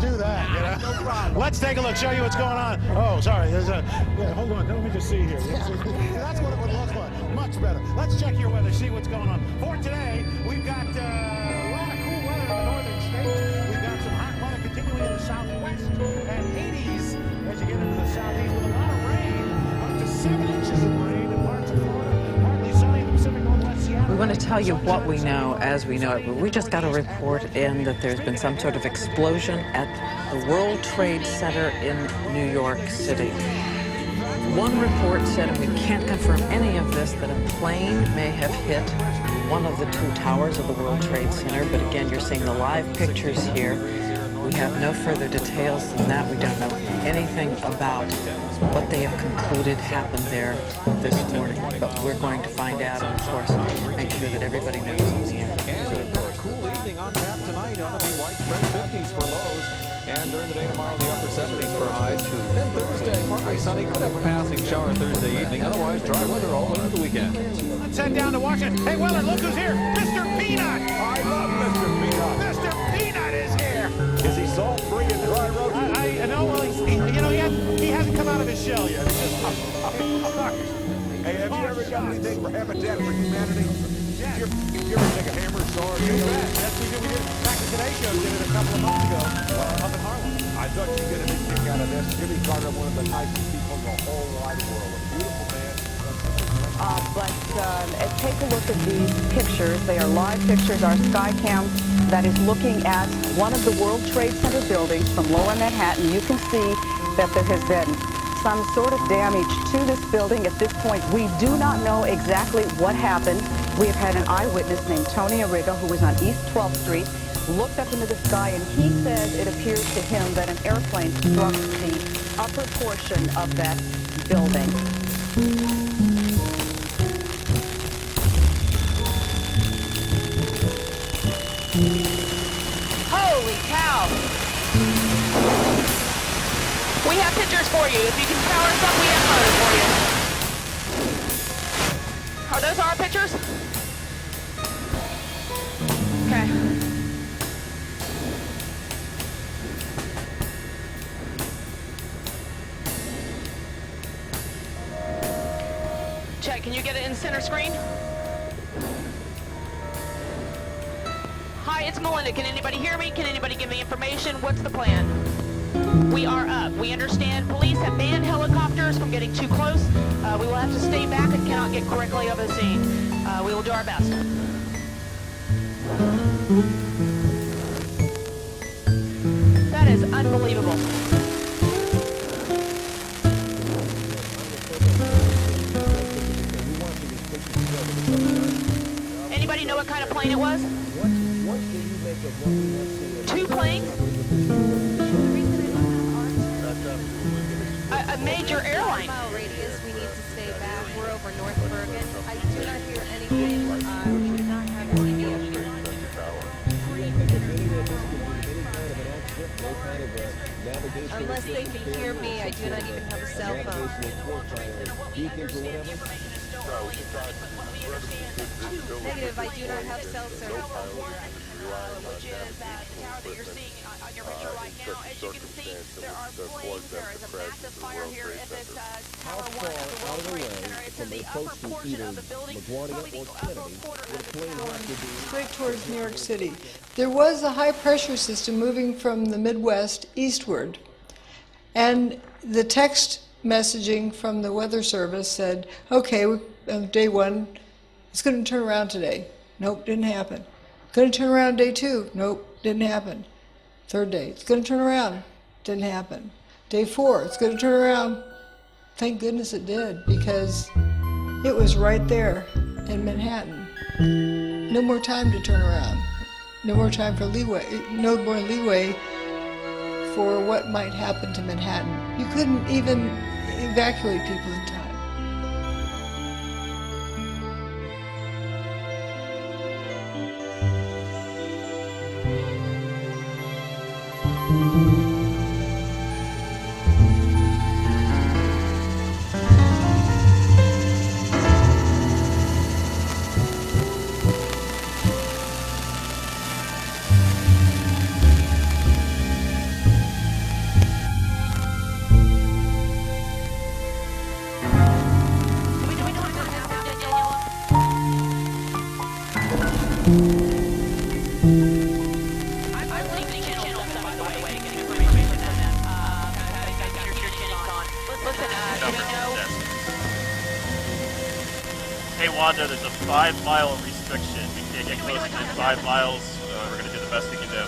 to do that. You know? No problem. Let's take a look, show you what's going on. Oh, sorry. There's a. Yeah, hold on. Let me just see here. That's what it would look like. Much better. Let's check your weather, see what's going on. For today, we've got a lot of cool weather in the northern states. We've got some hot weather continuing in the southwest and 80s as you get into the southeast with a lot of rain, up to 7 inches of rain in parts of Florida, partly sunny in the Pacific Northwest, Seattle. We want to tell you what we know as we know it. We just got a report in that there's been some sort of explosion at the World Trade Center in New York City. One report said, and we can't confirm any of this, that a plane may have hit one of the 2 towers of the World Trade Center. But again, you're seeing the live pictures here. We have no further details than that. We don't know anything about what they have concluded happened there this morning. But we're going to find out and, of course, make sure that everybody knows on the air. And a cool evening on tap tonight. On the widespread 50s for lows. And during the day tomorrow, the upper 70s for highs. Then Thursday, partly sunny. Could have a passing shower Thursday evening. Otherwise, dry weather all into the weekend. Let's head down to Washington. Hey, Willard, look who's here. Mr. Peanut. I love Mr. Peanut. Mr. Peanut is here. Is he salt-free and dry road? I know. Well, he hasn't come out of his shell yet. It's just, Hey, have you ever got anything for Habitat for Humanity? yeah. You ever take a hammer saw? You bet. Yes, we did. We did. Back in Today Show did it a couple of months ago up in Harlem. I thought you get a big kick out of this. Jimmy Carter, one of the nicest people in the whole wide world. A beautiful man. Take a look at these pictures. They are live pictures. Our Skycam that is looking at one of the World Trade Center buildings from Lower Manhattan. You can see that there has been some sort of damage to this building. At this point, we do not know exactly what happened. We have had an eyewitness named Tony Arriga, who was on East 12th Street, looked up into the sky, and he says it appears to him that an airplane struck the upper portion of that building. Holy cow! We have pictures for you. If you can power us up, we have photos for you. Are those our pictures? Okay. Check, can you get it in center screen? Hi, it's Melinda. Can anybody hear me? Can anybody give me information? What's the plan? We are up. We understand police have banned helicopters from getting too close. We will have to stay back and cannot get correctly over the scene. We will do our best. That is unbelievable. Anybody know what kind of plane it was? Two planes? A major airline. Mile radius, we need to stay back. We're over North Bergen. I do not hear anything. We do not have any vehicles. Unless they can hear me, I do not even have a cell phone. Negative, I do not have cell service. Which is that tower that you're seeing on your picture right now. As you can see, there are flames. There is a massive fire here at this Tower 1 of the World Trade Center. It's in the upper portion of the building, probably the upper quarter of the tower. Straight towards New York City. There was a high pressure system moving from the Midwest eastward, and the text messaging from the Weather Service said, okay, day 1, it's going to turn around today. Nope, didn't happen. Going to turn around day 2. Nope, didn't happen. Third day, it's going to turn around. Didn't happen. Day 4, it's going to turn around. Thank goodness it did, because it was right there in Manhattan. No more time to turn around. No more time for leeway. No more leeway for what might happen to Manhattan. You couldn't even evacuate people in time. Hey Wanda, there's a 5-mile restriction. We can't get closer than 5 miles. We're going to do the best we can do.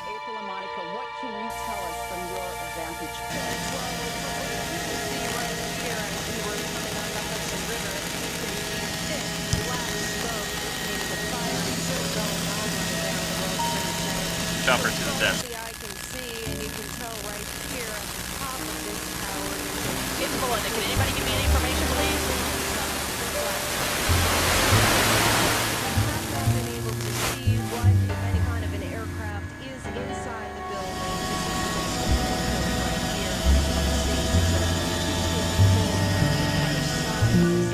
April and Monica, what can you tell us from your vantage point? Jumper to the desk. I can see, and you can tell right here at the top of this tower, It's Melinda. Can anybody give me any information, please? I have not been able to see what, if any kind of an aircraft is inside the building.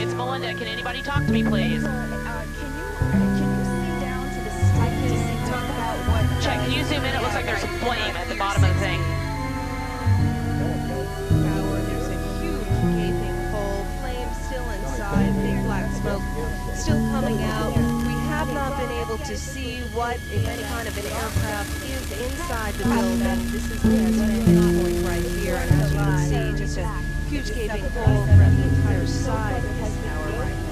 It's Melinda. Can anybody talk to me, please? Check. Can you zoom in? It looks like there's a flame at the bottom of the thing. There's a huge gaping hole, flame still inside, big black smoke still coming out. We have not been able to see what, if any kind of an aircraft is inside the building. This is the point right here, and as you can see, just a huge gaping hole throughout the entire side of this tower right now.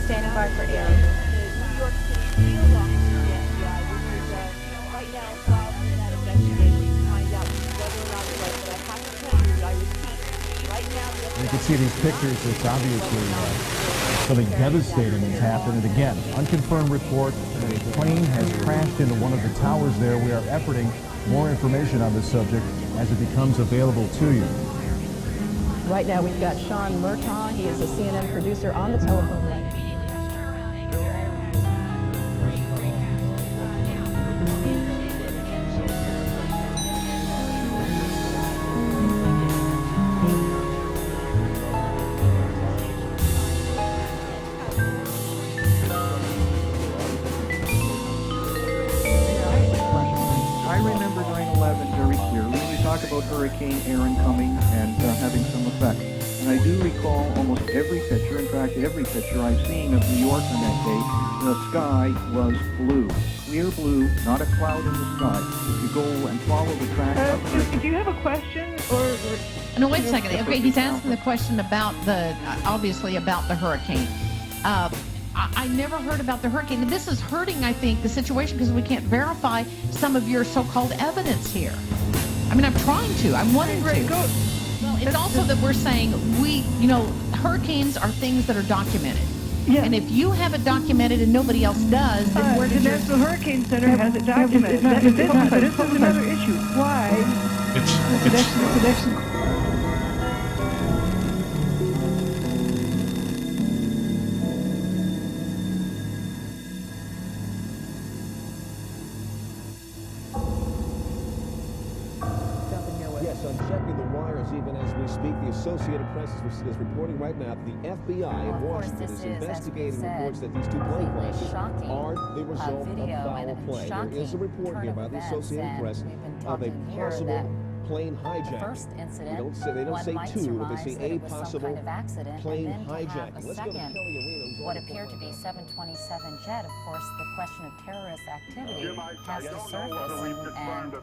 Standing by for air. New York City field officer of the FBI, which is right now involved in that investigation to find out whether or not it was. But I have to tell you that I repeat, right now the You can see these pictures. It's obviously something devastating has happened. And again, unconfirmed report that a plane has crashed into one of the towers there. We are efforting more information on this subject as it becomes available to you. Right now we've got Sean Murtaugh. He is a CNN producer on the telephone line. I remember 9/11 very clearly. We talk about Hurricane Aaron coming and having some effect. And I do recall almost every picture, in fact every picture I've seen of New York on that day, the sky was blue. Clear blue, not a cloud in the sky. If you go and follow the track up... Do you have a question or... No, wait a second. Okay, he's asking the question about the, obviously about the hurricane. I never heard about the hurricane. And this is hurting, I think, the situation because we can't verify some of your so-called evidence here. I mean, I'm trying to. I'm wanting to. Well, it's also that we're saying hurricanes are things that are documented. Yeah. And if you have it documented and nobody else does, then where the did your... National Hurricane Center has it documented. This is another issue. Why? Yes, I'm checking the wires even as we speak. The Associated Press is reporting right now that the FBI in Washington is investigating reports that these two plane crashes are the result of foul play. There is a report here by the Associated Press of a possible plane hijack. First incident, they don't say two, but they say a possible possible kind of accident, plane and then to have hijacking. a Let's go to second, Kelly Arena, who's what on the appeared to be 727 jet. Of course, the question of terrorist activity has to surface, and the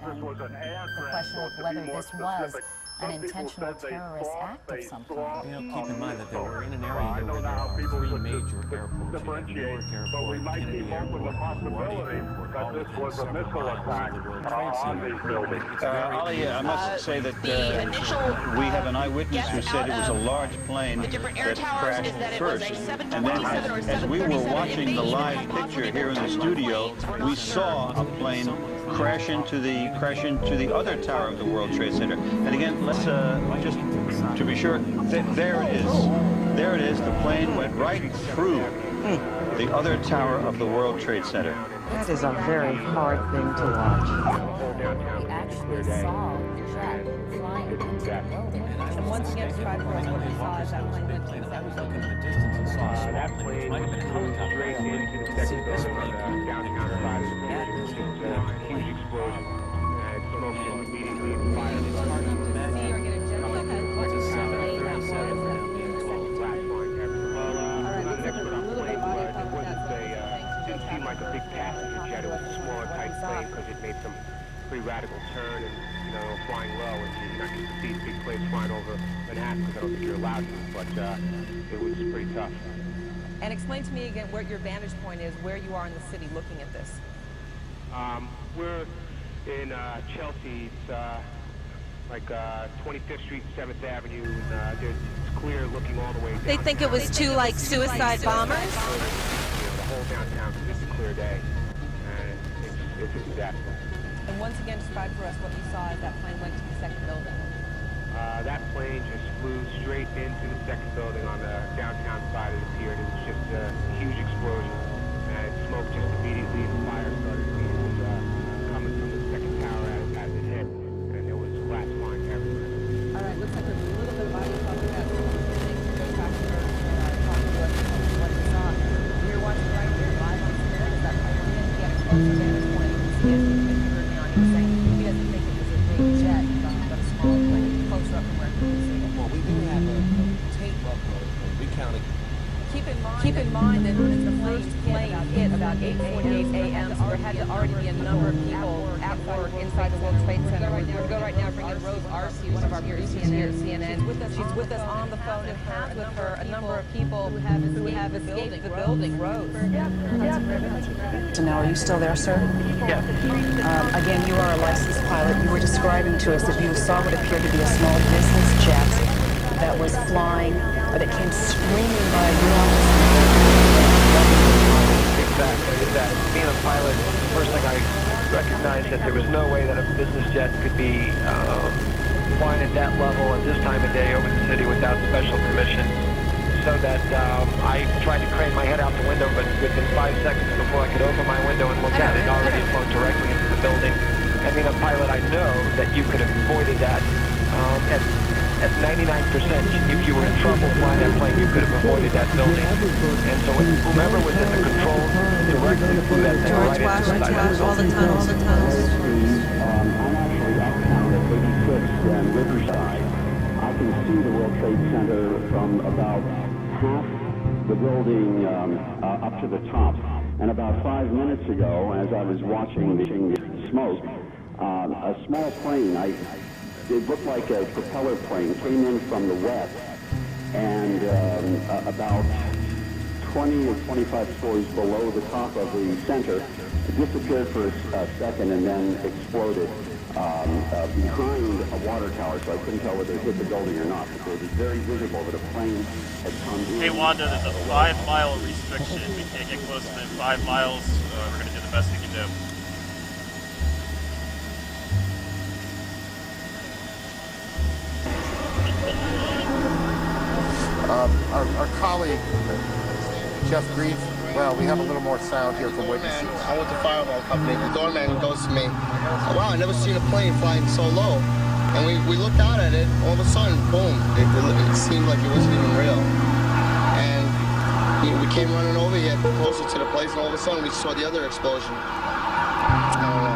question of whether this was an intentional terrorist act of some kind. Keep in mind that we're in an area here where there are three major airports. You have Newark Airport, Kennedy Airport, LaGuardia Airport, all within several miles of the World Trade Center. Ali, I must say that we have an eyewitness who said it was a large plane that crashed first. And then as we were watching the live picture here in the studio, we saw a plane crash into the other tower of the World Trade Center. And again, let's just to be sure, there it is. There it is. The plane went right through the other tower of the World Trade Center. That is a very hard thing to watch. We actually saw the jet flying into the building. And once again, try to remember what we saw as that plane went through. I was looking in the distance and saw a small plane, which might have been a helicopter. into the second building down outside. just a huge explosion. And smoke just immediately and fire started. Didn't seem like a big passenger jet. It was a smaller type plane because it made some pretty radical turn and, flying low. And you're not used to seeing big planes flying over Manhattan because I don't think you're allowed to, but it was pretty tough. And explain to me again what your vantage point is, where you are in the city looking at this. We're in Chelsea. It's like 25th Street, 7th Avenue. And, it's clear looking all the way down. They think it was two, like, suicide bombers? The whole downtown, it's a clear day. And it's a disaster. And once again, describe for us what you saw as that plane went to the second building. That plane just flew straight into the second building on the downtown side of the pier. It was just a huge explosion. And smoke just immediately, and fire started immediately coming from the second tower as it hit. And there was glass flying everywhere. All right, looks like there's a little bit of audio talking about things to go back to her, talking to us about what you saw. We're watching right here, live on Spirit, as that plane went in. He had a closer vantage point. You can see it. If you heard me on, he was saying he doesn't think it was a big jet, but a small plane, closer up from where he can see it. Well, we do have a tape of recounting. Keep in mind that when the first plane hit about 8:48 a.m., so there had to already be a number of people at work inside the World Trade Center. We're going to go right now and bring in Rose Arce, one of our viewers here at CNN. She's with us on the phone and has with her a number of people who have escaped the building. Rose. So now, are you still there, sir? Yes. Again, you are a licensed pilot. You were describing to us that you saw what appeared to be a small business jet that was flying, but it came screaming by you. Exactly. Being a pilot, the first thing I recognized that there was no way that a business jet could be flying at that level at this time of day over the city without special permission. So that I tried to crane my head out the window, but within 5 seconds before I could open my window and look at it, already flown directly into the building. And being a pilot, I know that you could have avoided that at 99%. If you were in trouble flying that plane, you could have avoided that building. And so whomever was in the controls directly flew that thing right into the side of the building. all the tunnels. I'm actually uptown at 86th and Riverside. I can see the World Trade Center from about half the building up to the top. And about 5 minutes ago, as I was watching the smoke, a small plane, it looked like a propeller plane, came in from the west, and about 20 or 25 stories below the top of the center, disappeared for a second and then exploded behind a water tower, so I couldn't tell whether it hit the building or not, but it was very visible that a plane had come in. Hey Wanda, there's a 5-mile restriction. We can't get closer than 5 miles. We're going to do the best we can do. Our colleague, Jeff Grief, well, we have a little more sound here from witnesses. I went to Fireball Company. The doorman goes to me, wow, I never seen a plane flying so low. And we looked out at it, all of a sudden, boom, it seemed like it wasn't even real. And we came running over here closer to the place, and all of a sudden we saw the other explosion. I don't know.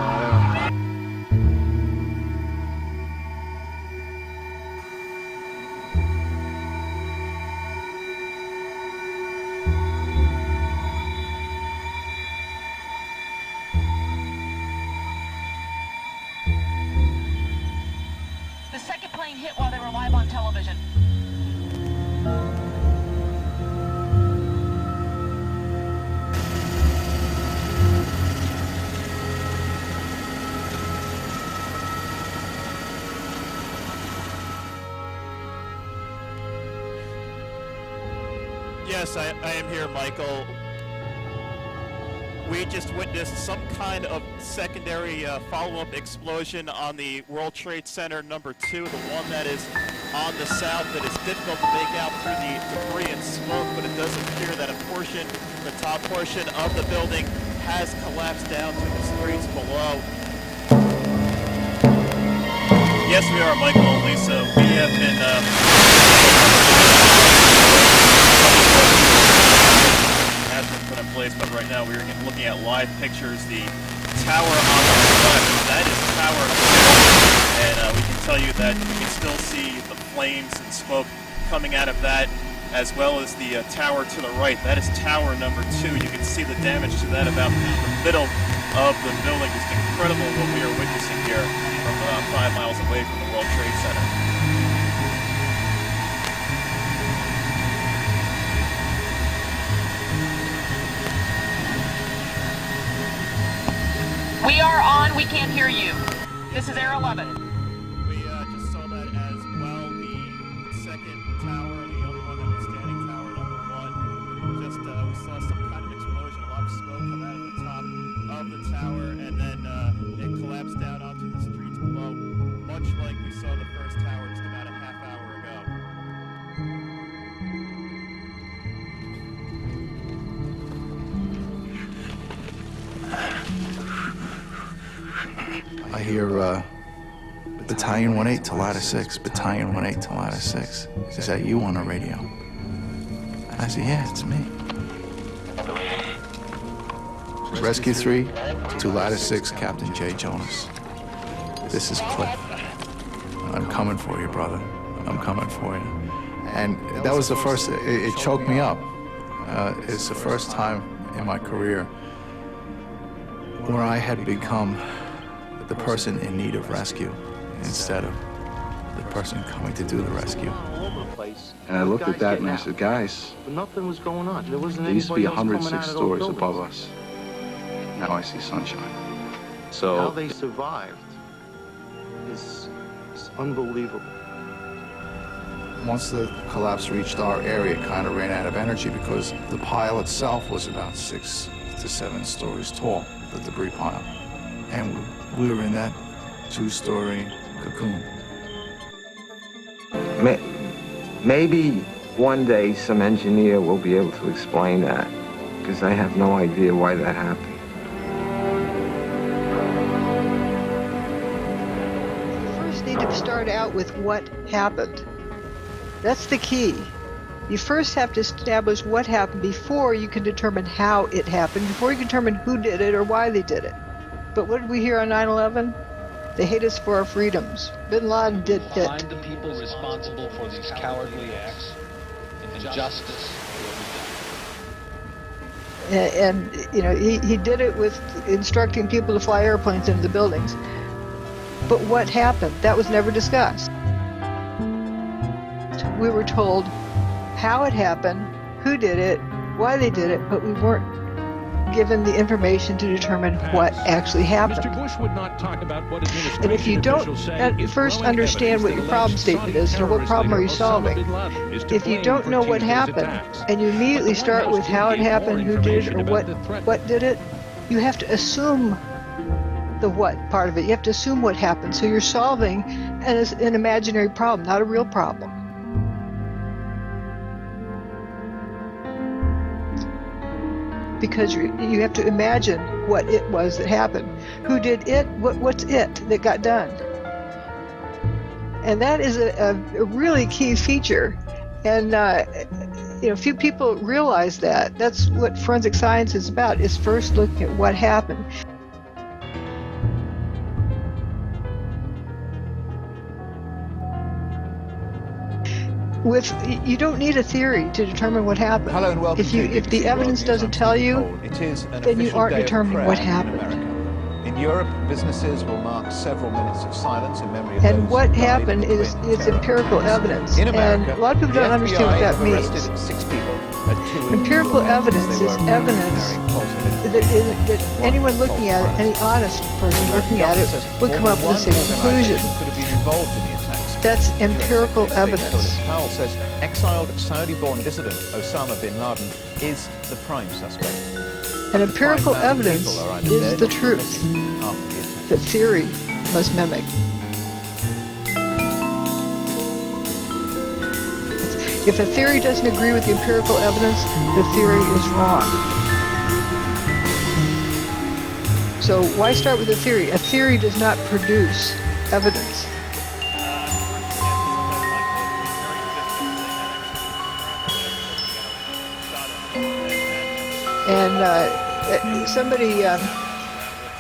The second plane hit while they were live on television. Yes, I am here, Michael. We just witnessed some kind of secondary follow-up explosion on the World Trade Center number 2, the one that is on the south that is difficult to make out through the debris and smoke, but it does appear that a portion, the top portion of the building has collapsed down to the streets below. Yes, we are, Michael and Lisa. We have been has been put in place, but right now we're looking at live pictures. The tower on the left, that is tower 2, and we can tell you that you can still see the flames and smoke coming out of that, as well as the tower to the right. That is tower number 2. You can see the damage to that about the middle of the building. It's incredible what we are witnessing here from 5 miles away from the World Trade Center. We are on. We can't hear you. This is Air 11. We just saw that as well. The second tower, the only one that was standing, tower number 1. Just we saw some kind of explosion, a lot of smoke come out of the top of the tower, and then it collapsed down onto the streets below, much like we saw the first tower just about a half hour ago. I hear Battalion 18 to Ladder 6, Battalion 18 to Ladder 6. Is that you on the radio? I said, yeah, it's me. Rescue 3 to Ladder 6, Captain J. Jonas. This is Cliff. I'm coming for you, brother. I'm coming for you. And that was the first, it choked me up. It's the first time in my career where I had become the person in need of rescue instead of the person coming to do the rescue. And I looked at that and I said, guys, nothing was going on. There wasn't there used to be anybody else 106 coming out of those stories above buildings. us. Now I see sunshine. How So they survived is unbelievable. once the collapse reached our area, it kind of ran out of energy because the pile itself was about 6 to 7 stories tall, the debris pile. And we were in that 2-story cocoon. Maybe one day some engineer will be able to explain that, because I have no idea why that happened. You first need to start out with what happened. That's the key. You first have to establish what happened before you can determine how it happened, before you can determine who did it or why they did it. But what did we hear on 9/11? They hate us for our freedoms. Bin Laden did it. Find the people responsible for these cowardly acts, and justice will be done. And you know, he did it with instructing people to fly airplanes into the buildings. But what happened? That was never discussed. We were told how it happened, who did it, why they did it, but we weren't given the information to determine what actually happened. Mr. Bush would not talk about what administration And if you don't first understand what your problem statement is, and what problem are you solving, if you don't know what happened, and you immediately start with how it happened, who did it, or what did it, you have to assume the what part of it. You have to assume what happened. So you're solving an imaginary problem, not a real problem. Because you have to imagine what it was that happened. Who did it? What's it that got done? And that is a really key feature. And few people realize that. That's what forensic science is about, is first looking at what happened. You don't need a theory to determine what happened. Hello and welcome if the evidence doesn't tell you, then you aren't determining what happened. In Europe, businesses will mark several minutes of silence in memory of And those what who died happened in the is Twin Terror. empirical evidence. In America, And a lot of people the don't understand what FBI that have means. arrested 6 people at 2 Empirical in the evidence morning is as they were evidence carrying false that anyone looking at it, any honest person looking at it, would come up with the same conclusion. could have been involved in the attacks. That's empirical evidence. Colin Powell says exiled Saudi-born dissident Osama bin Laden is the prime suspect. And empirical 5,000 evidence people are either is dead the or truth missing after the attack. that theory must mimic. If a theory doesn't agree with the empirical evidence, the theory is wrong. So why start with a theory? A theory does not produce evidence. And somebody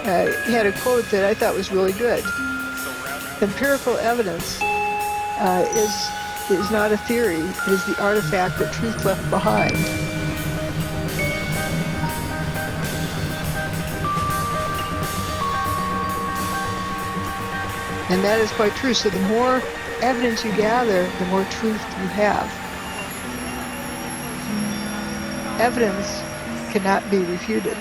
he had a quote that I thought was really good. Empirical evidence is not a theory, it is the artifact that truth left behind. And that is quite true. So the more evidence you gather, the more truth you have. Evidence cannot be refuted.